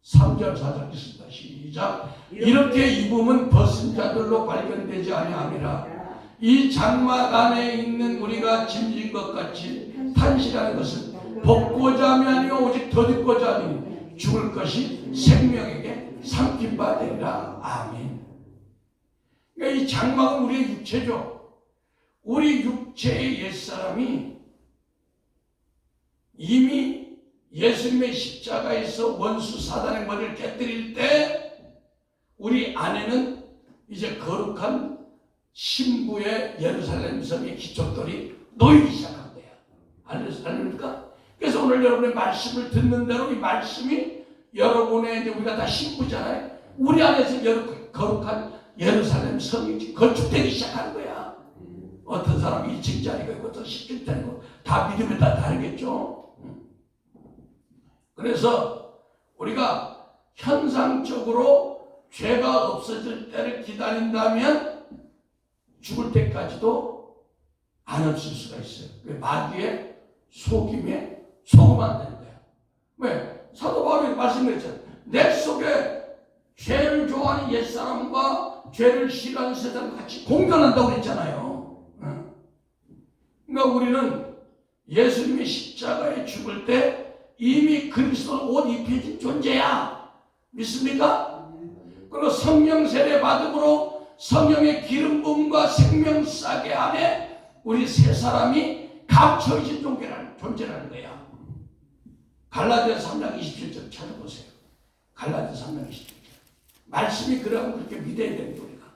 3절 4절 있습니다. 시작. 이렇게 입음은 벗은 자들로 발견되지 아니함이라. 이 장막 안에 있는 우리가 짐진 것 같이 탄식하는 것은 벗고자 함이 아니요 오직 덧입고자 하니 죽을 것이 생명에게 삼킨 바 되리라. 아멘. 그러니까 이 장막은 우리의 육체죠. 우리 육체의 옛사람이 이미 예수님의 십자가에서 원수 사단의 머리를 깨뜨릴 때 우리 안에는 이제 거룩한 신부의 예루살렘 성의 기초돌이 놓이기 시작한 거야. 알겠습니까? 그래서 오늘 여러분의 말씀을 듣는 대로 이 말씀이 여러분의 이제 우리가 다 신부잖아요. 우리 안에서 거룩한 예루살렘 성이 건축되기 시작한 거야. 어떤 사람이 2층짜리가 있고 어떤 10층짜리고 다 믿음에 따라 다르겠죠. 그래서 우리가 현상적으로 죄가 없어질 때를 기다린다면 죽을 때까지도 안 없을 수가 있어요. 마귀의 속임에 속으면 안 되는 거야. 왜? 사도 바울이 말씀했잖아요. 내 속에 죄를 좋아하는 옛사람과 죄를 싫어하는 세상 같이 공존한다고 그랬잖아요. 그러니까 우리는 예수님의 십자가에 죽을 때 이미 그리스도 옷 입혀진 존재야. 믿습니까? 그리고 성령 세례 받음으로 성령의 기름 부음과 생명사계 안에 우리 세 사람이 감춰진 존재라는 거야. 갈라디아서 3장 27절 찾아보세요. 갈라디아서 3장 27절. 말씀이 그러면 그렇게 믿어야 됩니다. 우리가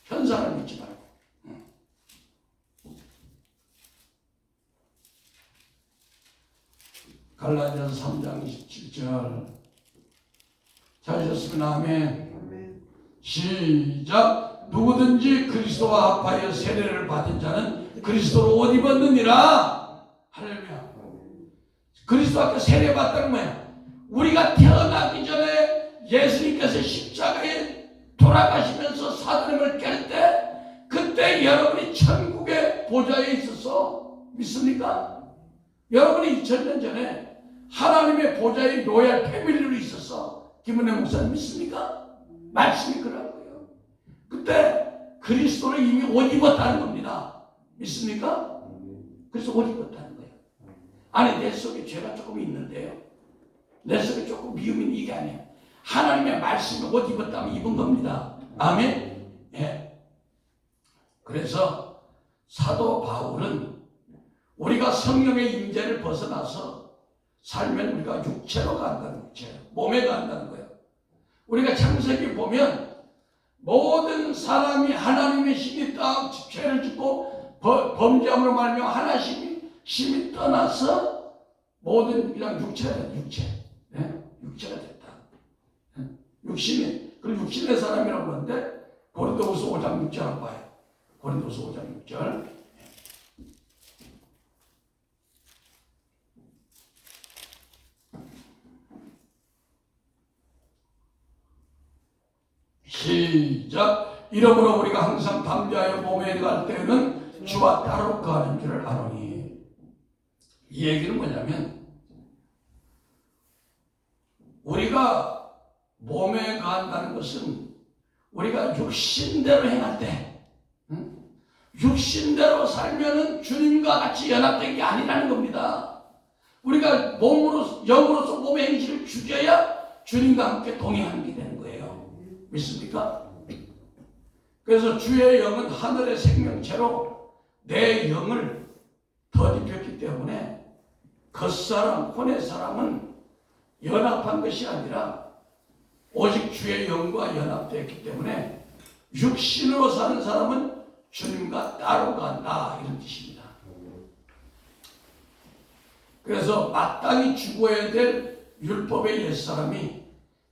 현상을 믿지 말고. 갈라디아서 3장 27절 찾으셨으면 아멘. 시작. 누구든지 그리스도와 합하여 세례를 받은 자는 그리스도로 옷 입었느니라. 할렐루야. 그리스도 앞에 세례 받다는 거야. 우리가 태어나기 전에 예수님께서 십자가에 돌아가시면서 사단을 깰 때 그때 여러분이 천국의 보좌에 있어서 믿습니까? 여러분이 2000년 전에 하나님의 보좌의 로얄 패밀리로 있어서 김은혜 목사님 믿습니까? 말씀이 그러고요. 그때 그리스도를 이미 옷 입었다는 겁니다. 믿습니까? 그래서 옷 입었다는 거예요. 아니 내 속에 죄가 조금 있는데요. 내 속에 조금 미움이 있는 이게 아니에요. 하나님의 말씀에 옷 입었다면 입은 겁니다. 아멘? 예. 그래서 사도 바울은 우리가 성령의 임재를 벗어나서 살면 우리가 육체로 간다는 거예요. 몸에 간다는 거예요. 우리가 창세기 보면 모든 사람이 하나님의 힘이 딱 죄를 짓고 범죄함으로 말하면 하나님이 힘이 떠나서 모든 그냥 육체가 됐다. 육체가 됐다. 육신이, 그리고 육신의 사람이라고 하는데 고린도후서 5장 6절을 봐요. 고린도후서 5장 6절. 시작. 이러므로 우리가 항상 담대하여 몸에 갈 때에는 주와 따로 거하는 줄을 아노니. 이 얘기는 뭐냐면 우리가 몸에 가한다는 것은 우리가 육신대로 행할 때, 육신대로 살면은 주님과 같이 연합된 게 아니라는 겁니다. 우리가 몸으로, 영으로서 몸의 행실을 죽여야 주님과 함께 동행하는 게 되는 거예요. 믿습니까? 그래서 주의 영은 하늘의 생명체로 내 영을 덧입혔기 때문에 겉사람, 혼의 사람은 연합한 것이 아니라 오직 주의 영과 연합되었기 때문에 육신으로 사는 사람은 주님과 따로 간다, 이런 뜻입니다. 그래서 마땅히 죽어야 될 율법의 옛사람이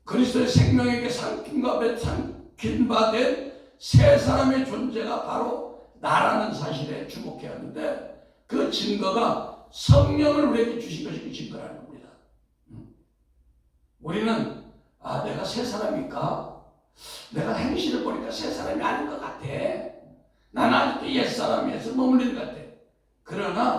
그리스도의 생명에게 삼킨 바 된 새 사람의 존재가 바로 나라는 사실에 주목해야 하는데, 그 증거가 성령을 우리에게 주신 것이 그 증거라는 겁니다. 우리는 내가 새 사람일까? 내가 행실을 보니까 새 사람이 아닌 것 같아. 나는 아직도 옛사람에서 머물리는 것 같아. 그러나